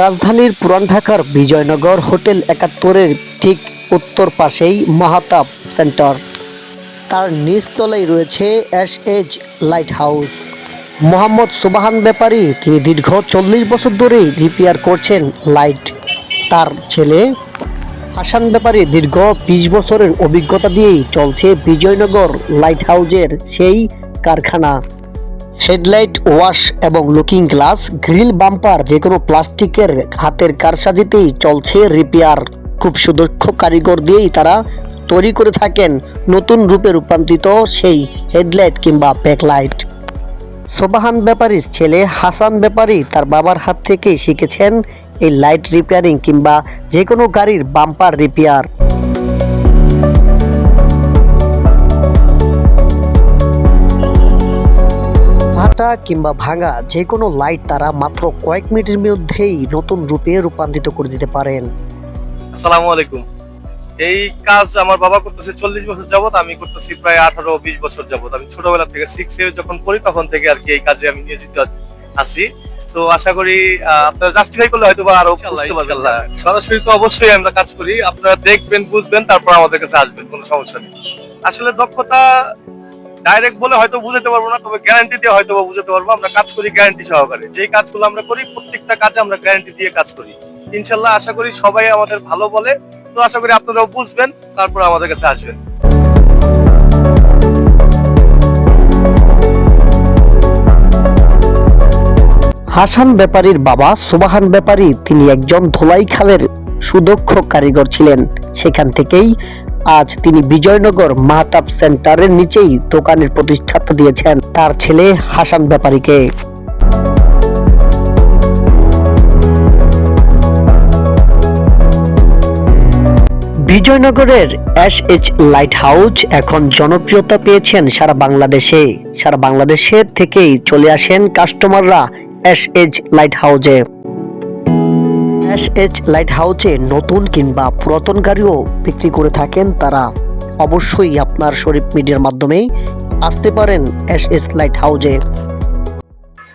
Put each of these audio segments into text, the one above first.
রাজধানীর পুরান ঢাকার বিজয়নগর হোটেল ৭১-এর ঠিক উত্তর পাশেই মাহতাব সেন্টার। তার নিচতলায় রয়েছে এস.এইচ লাইট হাউস। মোহাম্মদ সুবহান ব্যাপারী তিনি দীর্ঘ ৪০ বছর ধরে রিপেয়ার করছেন লাইট। তার ছেলে হাসান ব্যাপারী দীর্ঘ ২০ বছরের অভিজ্ঞতা দিয়েই চলছে বিজয়নগর লাইট হাউজের সেই কারখানা। হেডলাইট, ওয়াশ এবং লুকিং গ্লাস, গ্রিল, বাম্পার, যে কোনো প্লাস্টিকের হাতের কারসাজিতেই চলছে রিপেয়ার। খুব সুদক্ষ কারিগর দিয়েই তারা তৈরি করে থাকেন নতুন রূপে রূপান্তরিত সেই হেডলাইট কিংবা ব্যাকলাইট। সুবহান ব্যাপারীর ছেলে হাসান ব্যাপারী তার বাবার হাত থেকেই শিখেছেন এই লাইট রিপেয়ারিং কিংবা যে কোনো গাড়ির বাম্পার রিপেয়ার। ফাটা কিংবা ভাঙা যে কোনো লাইট তারা মাত্র কয়েক মিনিটের মধ্যেই নতুন রূপে রূপান্তরিত করে দিতে পারেন। আসসালামু আলাইকুম। এই কাজ আমার বাবা করতেছে ৪০ বছর যাবত, আমি করতেছি প্রায় ১৮-২০ বছর যাবত। আমি ছোটবেলা থেকে 6 যখন পড়ি তখন থেকে আর কি এই কাজে আমি নিয়োজিত আছি। তো আশা করি আপনারা জাস্টিফাই করলে হয়তো বা আরো বুঝতে পারবেন। সরাসরি তো অবশ্যই আমরা কাজ করি, আপনারা দেখবেন, বুঝবেন, তারপর আমাদের কাছে আসবেন, কোনো সমস্যা নেই। আসলে দক্ষতা ডাইরেক্ট বলে হয়তো বুঝাতে পারবো না, তবে গ্যারান্টি দিয়ে হয়তো বুঝাতে পারবো। আমরা কাজ করি গ্যারান্টি সহকারে। যেই কাজগুলো আমরা করি প্রত্যেকটা কাজে আমরা গ্যারান্টি দিয়ে কাজ করি। ইনশাল্লাহ আশা করি সবাই আমাদের ভালো বলে। তো আশা করি আপনারাও বুঝবেন, তারপর আমাদের কাছে আসবেন। হাসান ব্যাপারীর বাবা সুবহান ব্যাপারী তিনি একজন ধোলাইখালের সুদক্ষ কারিগর ছিলেন। সেখান থেকেই আজ তিনি বিজয়নগর মাহতাব সেন্টারের নিচেই দোকানের প্রতিষ্ঠাতা দিয়েছেন তার ছেলে হাসান ব্যাপারীকে। বিজয়নগরের এস.এইচ লাইট হাউস এখন জনপ্রিয়তা পেয়েছেন সারা বাংলাদেশে। সারা বাংলাদেশের থেকেই চলে আসেন কাস্টমাররা এস.এইচ লাইট হাউজে। এস.এইচ লাইট হাউজে নতুন কিংবা পুরাতন গাড়িও বিক্রি করে থাকেন তারা। অবশ্যই আপনার শরীফ মিডিয়ার মাধ্যমেই আসতে পারেন এস.এইচ লাইট হাউজে।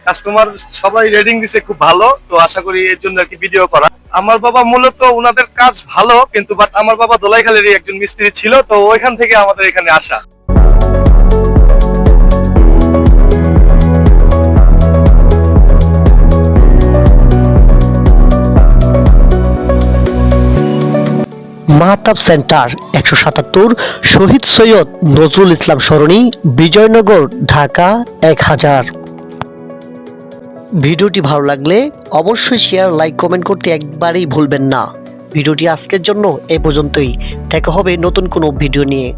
কাস্টমার সবাই রেটিং দিছে খুব ভালো, তো আশা করি এর জন্য আর কি ভিডিও করা। আমার বাবা মূলত ওনাদের কাজ ভালো, কিন্তু বাট আমার বাবা দোলাইখালেরই একজন মিস্ত্রি ছিল, তো ওইখান থেকে আমাদের এখানে আসা। মাহতাব সেন্টার ১৭৭ শহীদ সৈয়দ নজরুল ইসলাম সরণি, বিজয়নগর, ঢাকা ১০০০। ভিডিওটি ভালো লাগলে অবশ্যই শেয়ার, লাইক, কমেন্ট করতে একবারেই ভুলবেন না। ভিডিওটি আজকের জন্য এ পর্যন্তই। দেখা হবে নতুন কোনো ভিডিও নিয়ে।